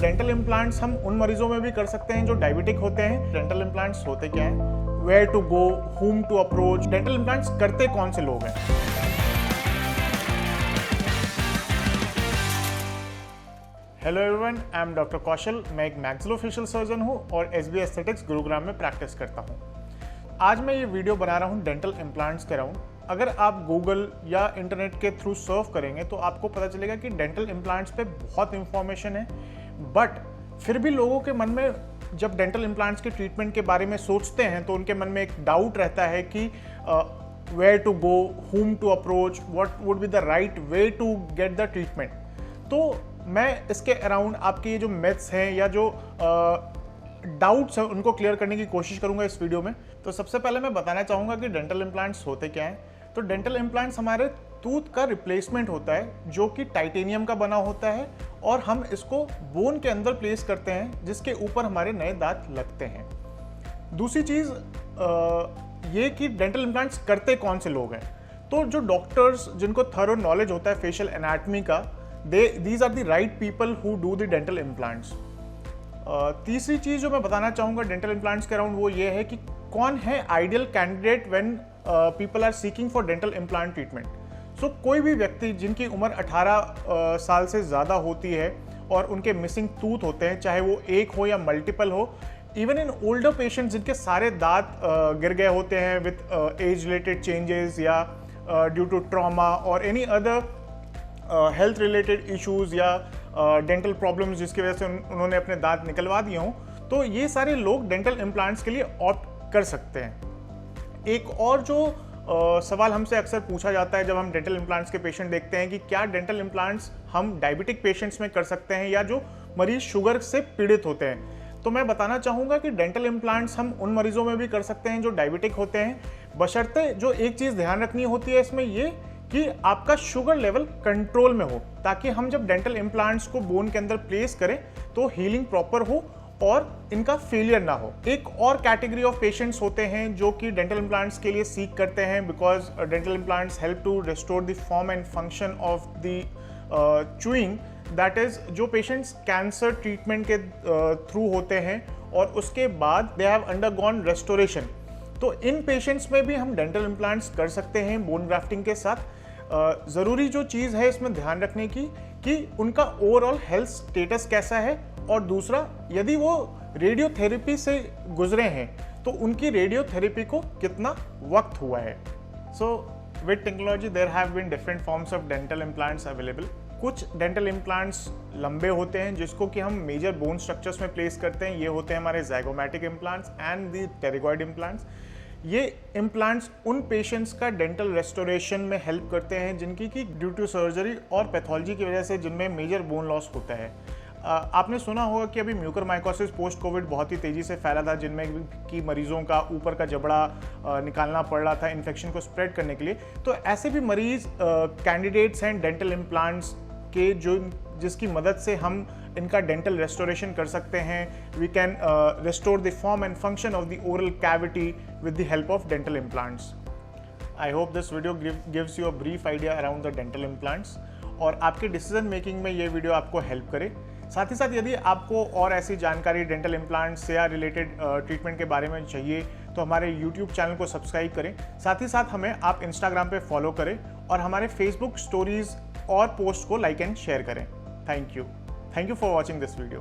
Dental implants हम उन मरीजों में भी कर सकते हैं जो डायबिटिक होते हैं। डेंटल इम्प्लांट्स होते क्या हैं, where to go, whom to approach, dental implants करते कौन से लोग हैं। Hello everyone, I am doctor Kaushal. मैं एक मैक्सिलोफेशियल सर्जन हूं और SB एस्थेटिक्स गुरुग्राम में प्रैक्टिस करता हूं। आज मैं ये वीडियो बना रहा हूं डेंटल इम्प्लांट्स के अराउंड। अगर आप गूगल या इंटरनेट के थ्रू सर्फ करेंगे तो आपको पता चलेगा कि डेंटल इम्प्लांट्स पे बहुत इंफॉर्मेशन है, बट फिर भी लोगों के मन में जब डेंटल इम्प्लांट्स के ट्रीटमेंट के बारे में सोचते हैं तो उनके मन में एक डाउट रहता है कि where to go, whom to approach, what would be the right way to get the treatment. तो मैं इसके अराउंड आपके ये जो मिथ्स हैं या जो डाउट्स हैं उनको क्लियर करने की कोशिश करूंगा इस वीडियो में। तो सबसे पहले मैं बताना चाहूँगा कि डेंटल इम्प्लांट्स होते क्या हैं। तो डेंटल इम्प्लांट्स हमारे टूथ का रिप्लेसमेंट होता है जो कि टाइटेनियम का बना होता है और हम इसको बोन के अंदर प्लेस करते हैं जिसके ऊपर हमारे नए दांत लगते हैं। दूसरी चीज़ ये कि डेंटल इम्प्लांट्स करते कौन से लोग हैं। तो जो डॉक्टर्स जिनको थरो नॉलेज होता है फेशियल एनाटमी का, these are the right people who do the dental implants। तीसरी चीज जो मैं बताना चाहूंगा डेंटल इम्प्लांट्स के अराउंड वो ये है कि कौन है ideal candidate when people are seeking for dental implant treatment. So कोई भी व्यक्ति जिनकी उम्र 18 साल से ज़्यादा होती है और उनके मिसिंग टूथ होते हैं, चाहे वो एक हो या मल्टीपल हो, इवन इन ओल्डर पेशेंट्स जिनके सारे दांत गिर गए होते हैं विथ एज रिलेटेड चेंजेस या ड्यू टू ट्रॉमा और any other health related issues या डेंटल प्रॉब्लम्स जिसकी वजह से उन्होंने अपने दांत निकलवा दिए हों, तो ये सारे लोग डेंटल इम्प्लांट्स के लिए ऑप्ट कर सकते हैं। एक और जो सवाल हमसे अक्सर पूछा जाता है जब हम डेंटल इम्प्लांट्स के पेशेंट देखते हैं कि क्या डेंटल इम्प्लांट्स हम डायबिटिक पेशेंट्स में कर सकते हैं या जो मरीज शुगर से पीड़ित होते हैं। तो मैं बताना चाहूँगा कि डेंटल इम्प्लांट्स हम उन मरीजों में भी कर सकते हैं जो डायबिटिक होते हैं, बशर्ते जो एक चीज़ ध्यान रखनी होती है इसमें ये कि आपका शुगर लेवल कंट्रोल में हो, ताकि हम जब डेंटल इम्प्लांट्स को बोन के अंदर प्लेस करें तो हीलिंग प्रॉपर हो और इनका फेलियर ना हो। एक और कैटेगरी ऑफ पेशेंट्स होते हैं जो कि डेंटल इम्प्लांट्स के लिए सीख करते हैं because dental implants help to restore the form and function of the chewing. That is जो पेशेंट्स कैंसर ट्रीटमेंट के थ्रू होते हैं और उसके बाद दे हैव अंडरगॉन रेस्टोरेशन, तो इन पेशेंट्स में भी हम डेंटल इम्प्लांट्स कर सकते हैं बोन ग्राफ्टिंग के साथ। ज़रूरी जो चीज़ है इसमें ध्यान रखने की कि उनका ओवरऑल हेल्थ स्टेटस कैसा है, और दूसरा यदि वो रेडियोथेरेपी से गुजरे हैं तो उनकी रेडियोथेरेपी को कितना वक्त हुआ है। So with technology there have been different forms of dental implants available. कुछ डेंटल इम्प्लांट्स लंबे होते हैं जिसको कि हम मेजर बोन स्ट्रक्चर्स में प्लेस करते हैं, ये होते हैं हमारे zygomatic implants and the pterygoid implants. ये इम्प्लांट्स उन पेशेंट्स का डेंटल रेस्टोरेशन में हेल्प करते हैं जिनकी कि ड्यू टू सर्जरी और पैथोलॉजी की वजह से जिनमें मेजर बोन लॉस होता है। आपने सुना होगा कि अभी म्यूकरमाइकोसिस पोस्ट कोविड बहुत ही तेज़ी से फैला था, जिनमें कि मरीजों का ऊपर का जबड़ा निकालना पड़ रहा था इन्फेक्शन को स्प्रेड करने के लिए। तो ऐसे भी मरीज कैंडिडेट्स हैं डेंटल इम्प्लांट्स के जिसकी मदद से हम इनका डेंटल रेस्टोरेशन कर सकते हैं। We can restore the form and function of the oral cavity with the help of dental implants. I hope this video gives you a brief idea around the dental implants और आपके decision making में ये video आपको help करे। साथ ही साथ यदि आपको और ऐसी जानकारी डेंटल इम्प्लांट्स से या रिलेटेड ट्रीटमेंट के बारे में चाहिए तो हमारे YouTube चैनल को सब्सक्राइब करें। साथ ही साथ हमें आप Instagram पे फॉलो करें और हमारे Facebook स्टोरीज और पोस्ट को लाइक एंड शेयर करें। Thank you for watching this video.